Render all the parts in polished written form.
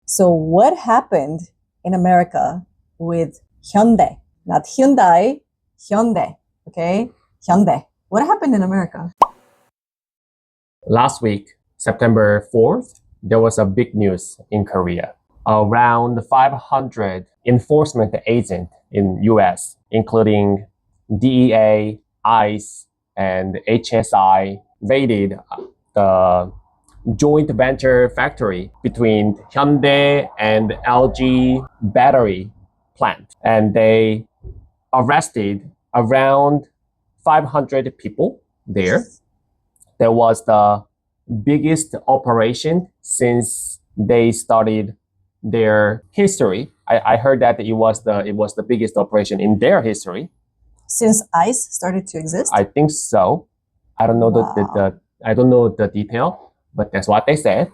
So what happened in America with Hyundai? Not Hyundai, Hyundai, okay? Hyundai. What happened in America? Last week, September 4th, there was a big news in Korea. Around 500 enforcement agents in US, including DEA, ICE, and HSI, raided the joint venture factory between Hyundai and LG battery plant. And they arrested around 500 people there. That was the biggest operation since they started their history. I heard that it was the biggest operation in their history. Since ICE started to exist? I think so. I don't know I don't know the detail, but that's what they said.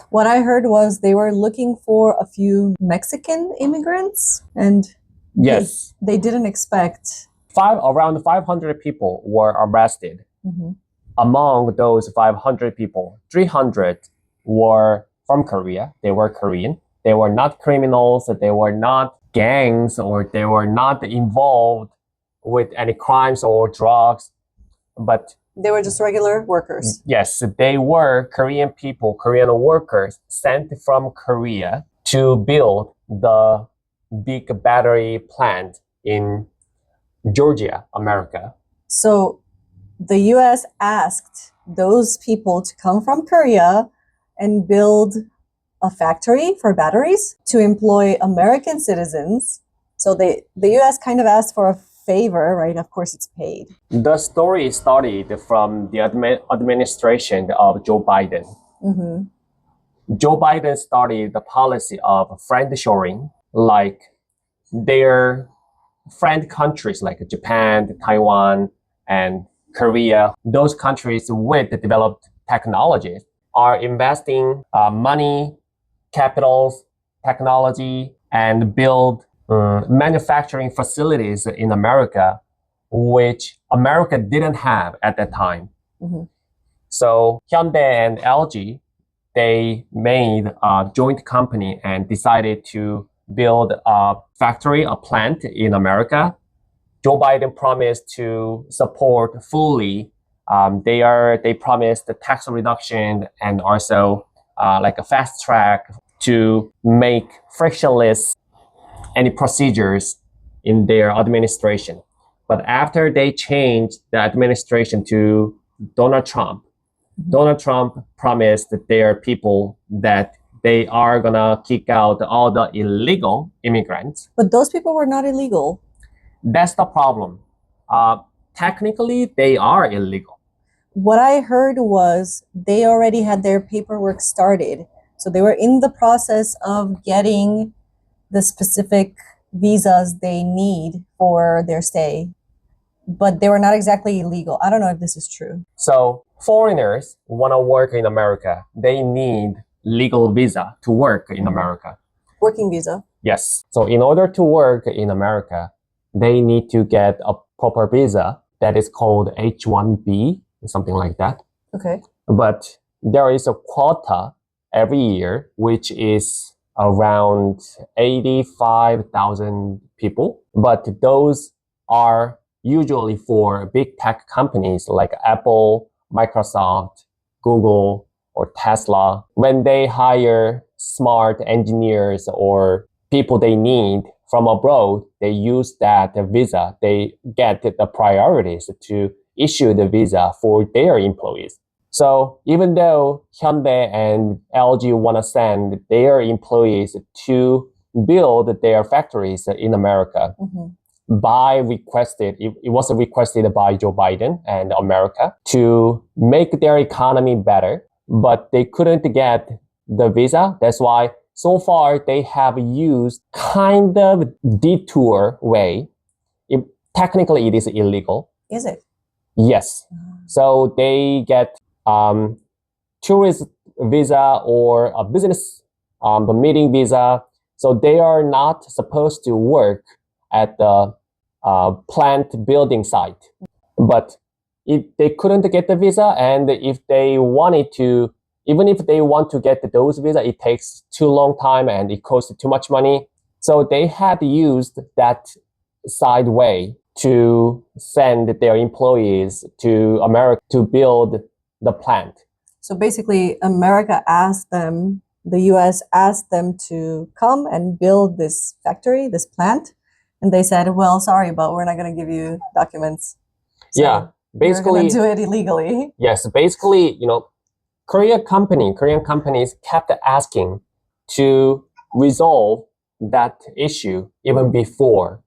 What I heard was they were looking for a few Mexican immigrants, and yes, they didn't expect around 500 people were arrested. Mm-hmm. Among those 500 people, 300 were from Korea. They were Korean. They were not criminals. They were not gangs, or they were not involved with any crimes or drugs. But they were just regular workers. Yes, they were Korean people, Korean workers sent from Korea to build the big battery plant in Georgia, America. So the US asked those people to come from Korea and build a factory for batteries to employ American citizens. So the US kind of asked for a favor, right? Of course, it's paid. The story started from the administration of Joe Biden. Mm-hmm. Joe Biden started the policy of friendshoring, like their friend countries like Japan, Taiwan, and Korea. Those countries with developed technologies are investing money, capitals, technology, and build manufacturing facilities in America, which America didn't have at that time. Mm-hmm. So Hyundai and LG, they made a joint company and decided to build a factory, a plant in America. Joe Biden promised to support fully. They promised the tax reduction and also like a fast track to make frictionless any procedures in their administration. But after they changed the administration to Donald Trump, mm-hmm. Donald Trump promised their people that they are gonna kick out all the illegal immigrants. But those people were not illegal. That's the problem. Technically, they are illegal. What I heard was they already had their paperwork started. So they were in the process of getting the specific visas they need for their stay, but they were not exactly illegal. I don't know if this is true. So foreigners want to work in America. They need legal visa to work in America. Working visa? Yes. So in order to work in America, they need to get a proper visa that is called H-1B, something like that. Okay. But there is a quota every year, which is around 85,000 people. But those are usually for big tech companies like Apple, Microsoft, Google, or Tesla. When they hire smart engineers or people they need from abroad, they use that visa. They get the priorities to issue the visa for their employees. So even though Hyundai and LG want to send their employees to build their factories in America, mm-hmm. It was requested by Joe Biden and America to make their economy better, but they couldn't get the visa. That's why so far they have used kind of detour way. Technically, it is illegal. Is it? Yes. So they get tourist visa or a business meeting visa. So they are not supposed to work at the plant building site. But if they couldn't get the visa, and if they wanted to even if they want to get those visa, it takes too long time and it costs too much money. So they had used that side way to send their employees to America to build the plant. So basically, America asked them, the US asked them to come and build this factory, this plant. And they said, well, sorry, but we're not going to give you documents. So Yeah, basically, we're going to do it illegally. yes, basically, Korean companies kept asking to resolve that issue even before.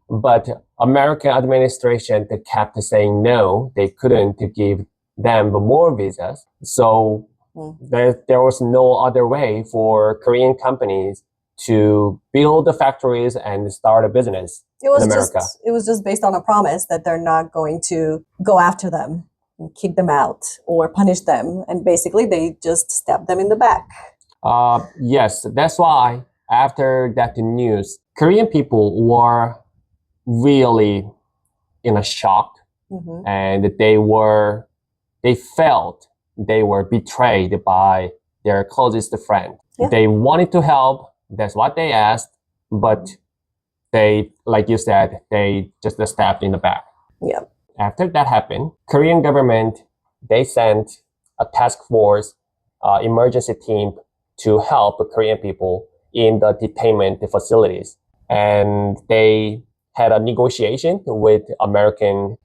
But American administration they kept saying no, they couldn't give them more visas. So there was no other way for Korean companies to build the factories and start a business in America. It was just based on a promise that they're not going to go after them and kick them out or punish them. And basically, they just stabbed them in the back. Yes, that's why after that news, Korean people were really in a shock, and they felt they were betrayed by their closest friend. Yeah. They wanted to help. That's what they asked, but they, like you said, they just stabbed in the back. Yeah. After that happened, Korean government, they sent a task force, emergency team to help Korean people in the detainment facilities. And they had a negotiation with American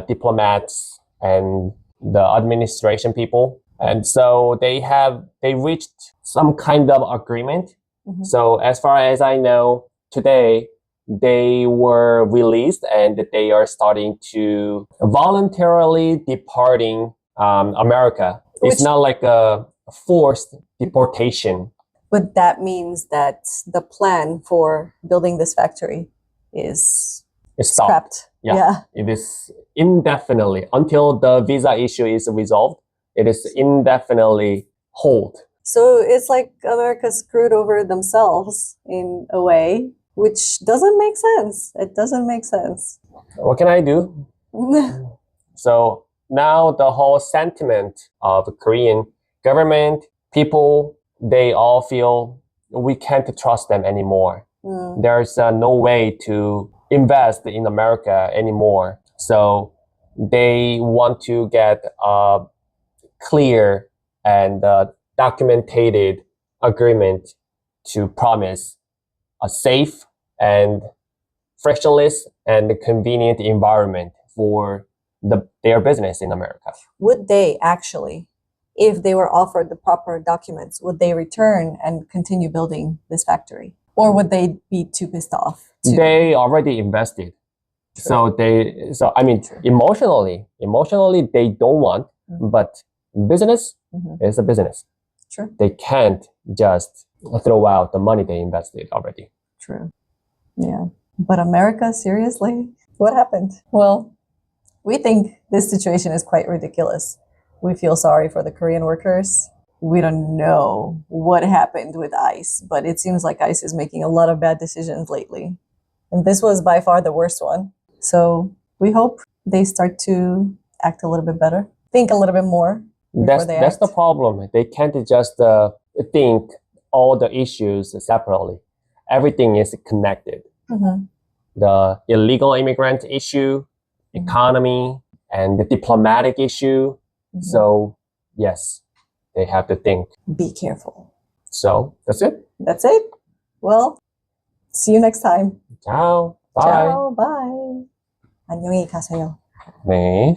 diplomats and the administration people. And so they reached some kind of agreement. So as far as I know, today they were released and they are starting to voluntarily departing America. It's not like a forced deportation. But that means that the plan for building this factory is scrapped. Yeah. It is indefinitely until the visa issue is resolved. It is indefinitely hold. So it's like America screwed over themselves in a way, which doesn't make sense. It doesn't make sense. What can I do? So now the whole sentiment of the Korean government, people, they all feel we can't trust them anymore. There's no way to invest in America anymore. So they want to get a clear and documented agreement to promise a safe and frictionless and convenient environment for their business in America. Would they actually, if they were offered the proper documents, would they return and continue building this factory? Or would they be too pissed off? They already invested. True. So I mean, emotionally, they don't want, but business is a business. True. They can't just throw out the money they invested already. True. Yeah. But America, seriously? What happened? Well, we think this situation is quite ridiculous. We feel sorry for the Korean workers. We don't know what happened with ICE, but it seems like ICE is making a lot of bad decisions lately. And this was by far the worst one. So we hope they start to act a little bit better, think a little bit more. That's the problem. They can't just think all the issues separately. Everything is connected. The illegal immigrant issue, economy, and the diplomatic issue. So yes, they have to think. Be careful. So that's it. That's it. Well, see you next time. Ciao. Bye. Ciao. Bye. 안녕히 가세요. 네.